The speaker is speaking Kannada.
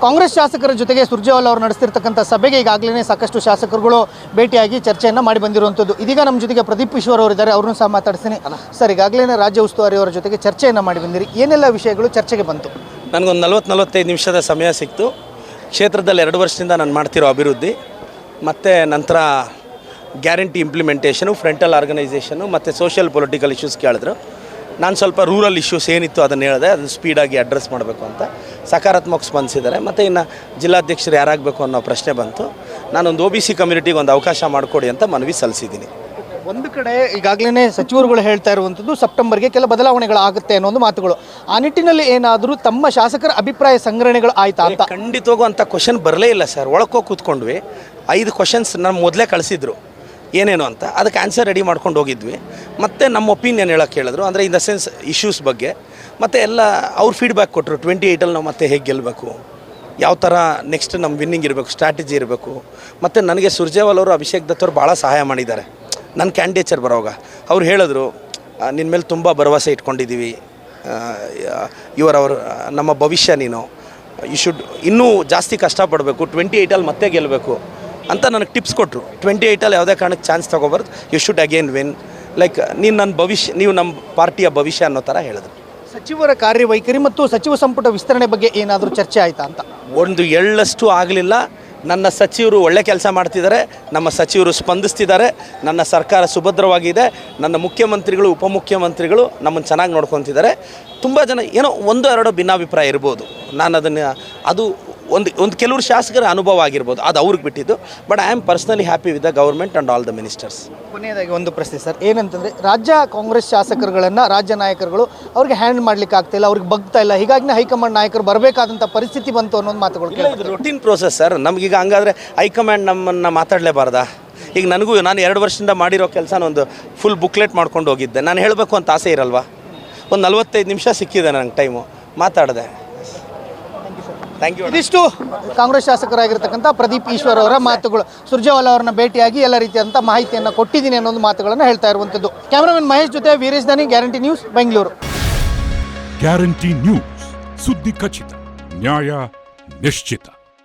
ಕಾಂಗ್ರೆಸ್ ಶಾಸಕರ ಜೊತೆಗೆ ಸುರ್ಜೇವಾಲಾ ಅವರು ನಡೆಸ್ತಿರ್ತಕ್ಕಂಥ ಸಭೆಗೆ ಈಗಾಗಲೇ ಸಾಕಷ್ಟು ಶಾಸಕರುಗಳು ಭೇಟಿಯಾಗಿ ಚರ್ಚೆಯನ್ನು ಮಾಡಿ ಬಂದಿರುವಂಥದ್ದು. ಇದೀಗ ನಮ್ಮ ಜೊತೆಗೆ ಪ್ರದೀಪ್ ಈಶ್ವರ್ ಅವರು ಇದ್ದಾರೆ, ಅವ್ರನ್ನೂ ಸಹ ಮಾತಾಡ್ತೀನಿ. ಸರ್, ಈಗಾಗಲೇ ರಾಜ್ಯ ಉಸ್ತುವಾರಿ ಅವರ ಜೊತೆಗೆ ಚರ್ಚೆಯನ್ನು ಮಾಡಿ ಬಂದಿರಿ, ಏನೆಲ್ಲ ವಿಷಯಗಳು ಚರ್ಚೆಗೆ ಬಂತು? ನನಗೊಂದು 40-45 ನಿಮಿಷದ ಸಮಯ ಸಿಕ್ತು. ಕ್ಷೇತ್ರದಲ್ಲಿ 2 ವರ್ಷದಿಂದ ನಾನು ಮಾಡ್ತಿರೋ ಅಭಿವೃದ್ಧಿ ಮತ್ತು ನಂತರ ಗ್ಯಾರಂಟಿ ಇಂಪ್ಲಿಮೆಂಟೇಷನು, ಫ್ರಂಟಲ್ ಆರ್ಗನೈಸೇಷನು ಮತ್ತು ಸೋಷಿಯಲ್ ಪೊಲಿಟಿಕಲ್ ಇಶ್ಯೂಸ್ ಕೇಳಿದ್ರು. ನಾನು ಸ್ವಲ್ಪ ರೂರಲ್ ಇಶ್ಯೂಸ್ ಏನಿತ್ತು ಅದನ್ನು ಹೇಳಿದೆ, ಅದನ್ನು ಸ್ಪೀಡಾಗಿ ಅಡ್ರೆಸ್ ಮಾಡಬೇಕು ಅಂತ ಸಕಾರಾತ್ಮಕ ಸ್ಪಂದಿಸಿದ್ದಾರೆ. ಮತ್ತು ಇನ್ನು ಜಿಲ್ಲಾಧ್ಯಕ್ಷರು ಯಾರಾಗಬೇಕು ಅನ್ನೋ ಪ್ರಶ್ನೆ ಬಂತು. ನಾನೊಂದು OBC ಕಮ್ಯುನಿಟಿಗೆ ಒಂದು ಅವಕಾಶ ಮಾಡಿಕೊಡಿ ಅಂತ ಮನವಿ ಸಲ್ಲಿಸಿದ್ದೀನಿ. ಒಂದು ಕಡೆ ಈಗಾಗಲೇ ಸಚಿವರುಗಳು ಹೇಳ್ತಾ ಇರುವಂಥದ್ದು ಸೆಪ್ಟೆಂಬರ್ಗೆ ಕೆಲ ಬದಲಾವಣೆಗಳಾಗುತ್ತೆ ಅನ್ನೋ ಒಂದು ಮಾತುಗಳು. ಆ ನಿಟ್ಟಿನಲ್ಲಿ ಏನಾದರೂ ತಮ್ಮ ಶಾಸಕರ ಅಭಿಪ್ರಾಯ ಸಂಗ್ರಹಣೆಗಳು ಆಯ್ತಾ ಅಂತ? ಖಂಡಿತವಾಗೂ ಅಂಥ ಕ್ವಶನ್ ಬರಲೇ ಇಲ್ಲ ಸರ್. ಒಳಕೋಗಿ ಕೂತ್ಕೊಂಡ್ವಿ, 5 ಕ್ವಶನ್ಸ್ ನಮ್ಮ ಮೊದಲೇ ಕಳಿಸಿದ್ರು ಏನೇನು ಅಂತ, ಅದಕ್ಕೆ ಆನ್ಸರ್ ರೆಡಿ ಮಾಡ್ಕೊಂಡು ಹೋಗಿದ್ವಿ. ಮತ್ತು ನಮ್ಮ ಒಪಿನಿಯನ್ ಹೇಳೋಕ್ಕೆ ಹೇಳಿದ್ರು, ಅಂದರೆ ಇನ್ ದ ಸೆನ್ಸ್ ಇಶ್ಯೂಸ್ ಬಗ್ಗೆ. ಮತ್ತು ಎಲ್ಲ ಅವ್ರು ಫೀಡ್ಬ್ಯಾಕ್ ಕೊಟ್ಟರು. 28ಅಲ್ಲಿ ನಾವು ಮತ್ತೆ ಹೇಗೆ ಗೆಲ್ಲಬೇಕು, ಯಾವ ಥರ ನೆಕ್ಸ್ಟ್ ನಮ್ಮ ವಿನ್ನಿಂಗ್ ಇರಬೇಕು, ಸ್ಟ್ರಾಟಜಿ ಇರಬೇಕು. ಮತ್ತು ನನಗೆ ಸುರ್ಜೇವಾಲಾ ಅವರು, ಅಭಿಷೇಕ್ ದತ್ ಅವರು ಭಾಳ ಸಹಾಯ ಮಾಡಿದ್ದಾರೆ ನನ್ನ ಕ್ಯಾಂಡಿಡೇಚರ್ ಬರೋವಾಗ. ಅವ್ರು ಹೇಳಿದ್ರು, ನಿನ್ನ ಮೇಲೆ ತುಂಬ ಭರವಸೆ ಇಟ್ಕೊಂಡಿದ್ದೀವಿ, ನಮ್ಮ ಭವಿಷ್ಯ ನೀನು, ಯು ಶುಡ್ ಇನ್ನೂ ಜಾಸ್ತಿ ಕಷ್ಟಪಡಬೇಕು, 28ಅಲ್ಲಿ ಮತ್ತೆ ಗೆಲ್ಲಬೇಕು ಅಂತ ನನಗೆ ಟಿಪ್ಸ್ ಕೊಟ್ಟರು. 28ಅಲ್ಲಿ ಯಾವುದೇ ಕಾರಣಕ್ಕೆ ಚಾನ್ಸ್ ತೊಗೋಬಾರ್ದು, you should again win, like ನೀನು ನನ್ನ ಭವಿಷ್ಯ, ನೀವು ನಮ್ಮ ಪಾರ್ಟಿಯ ಭವಿಷ್ಯ ಅನ್ನೋ ಥರ ಹೇಳಿದ್ರು. ಸಚಿವರ ಕಾರ್ಯವೈಖರಿ ಮತ್ತು ಸಚಿವ ಸಂಪುಟ ವಿಸ್ತರಣೆ ಬಗ್ಗೆ ಏನಾದರೂ ಚರ್ಚೆ ಆಯಿತಾ ಅಂತ? ಒಂದು ಎಳ್ಳಷ್ಟು ಆಗಲಿಲ್ಲ. ನನ್ನ ಸಚಿವರು ಒಳ್ಳೆ ಕೆಲಸ ಮಾಡ್ತಿದ್ದಾರೆ, ನಮ್ಮ ಸಚಿವರು ಸ್ಪಂದಿಸ್ತಿದ್ದಾರೆ, ನನ್ನ ಸರ್ಕಾರ ಸುಭದ್ರವಾಗಿದೆ, ನನ್ನ ಮುಖ್ಯಮಂತ್ರಿಗಳು ಉಪಮುಖ್ಯಮಂತ್ರಿಗಳು ನಮ್ಮನ್ನು ಚೆನ್ನಾಗಿ ನೋಡ್ಕೊತಿದ್ದಾರೆ. ತುಂಬ ಜನ ಏನೋ 1-2 ಭಿನ್ನಾಭಿಪ್ರಾಯ ಇರ್ಬೋದು. ನಾನು ಅದನ್ನು ಅದು ಒಂದು ಕೆಲವರು ಶಾಸಕರ ಅನುಭವ ಆಗಿರ್ಬೋದು, ಅದು ಅವ್ರಿಗೆ ಬಿಟ್ಟಿದ್ದು. But I am personally happy with the government and all the ministers. ಕೊನೆಯದಾಗಿ ಒಂದು ಪ್ರಶ್ನೆ ಸರ್, ಏನಂತಂದರೆ ರಾಜ್ಯ ಕಾಂಗ್ರೆಸ್ ಶಾಸಕರುಗಳನ್ನು ರಾಜ್ಯ ನಾಯಕರುಗಳು ಅವ್ರಿಗೆ ಹ್ಯಾಂಡ್ ಮಾಡ್ಲಿಕ್ಕೆ ಆಗ್ತಾಯಿಲ್ಲ, ಅವ್ರಿಗೆ ಬಗ್ತಾ ಇಲ್ಲ, ಹೀಗಾಗಿ ಹೈಕಮಾಂಡ್ ನಾಯಕರು ಬರಬೇಕಾದಂಥ ಪರಿಸ್ಥಿತಿ ಬಂತು ಅನ್ನೋದು ಮಾತುಗಳು. ಇದು ರೊಟೀನ್ ಪ್ರೋಸೆಸ್ ಸರ್. ನಮಗೀಗ ಹಂಗಾದರೆ ಹೈಕಮಾಂಡ್ ನಮ್ಮನ್ನು ಮಾತಾಡಲೇಬಾರ್ದಾ? ಈಗ ನಾನು 2 ವರ್ಷದಿಂದ ಮಾಡಿರೋ ಕೆಲಸನ ಒಂದು ಫುಲ್ ಬುಕ್ಲೆಟ್ ಮಾಡ್ಕೊಂಡು ಹೋಗಿದ್ದೆ. ನಾನು ಹೇಳಬೇಕು ಅಂತ ಆಸೆ ಇರಲ್ವಾ? ಒಂದು 45 ನಿಮಿಷ ಸಿಕ್ಕಿದೆ ನನಗೆ ಟೈಮು, ಮಾತಾಡಿದೆ. Thank you. ಇದಿಷ್ಟು ಕಾಂಗ್ರೆಸ್ ಶಾಸಕರಾಗಿರ್ತಕ್ಕಂಥ ಪ್ರದೀಪ್ ಈಶ್ವರ್ ಅವರ ಮಾತುಗಳು. ಸುರ್ಜೇವಾಲಾ ಅವರನ್ನ ಭೇಟಿಯಾಗಿ ಎಲ್ಲ ರೀತಿಯಾದಂಥ ಮಾಹಿತಿಯನ್ನು ಕೊಟ್ಟಿದ್ದೀನಿ ಅನ್ನೋದು ಮಾತುಗಳನ್ನು ಹೇಳ್ತಾ ಇರುವಂಥದ್ದು. ಕ್ಯಾಮರಾಮನ್ ಮಹೇಶ್ ಜೊತೆ ವೀರೇಶ್ ದಾನಿ, guarantee news, Bengaluru. Guarantee news, ಸುದ್ದಿ ಖಚಿತ, ನ್ಯಾಯ ನಿಶ್ಚಿತ.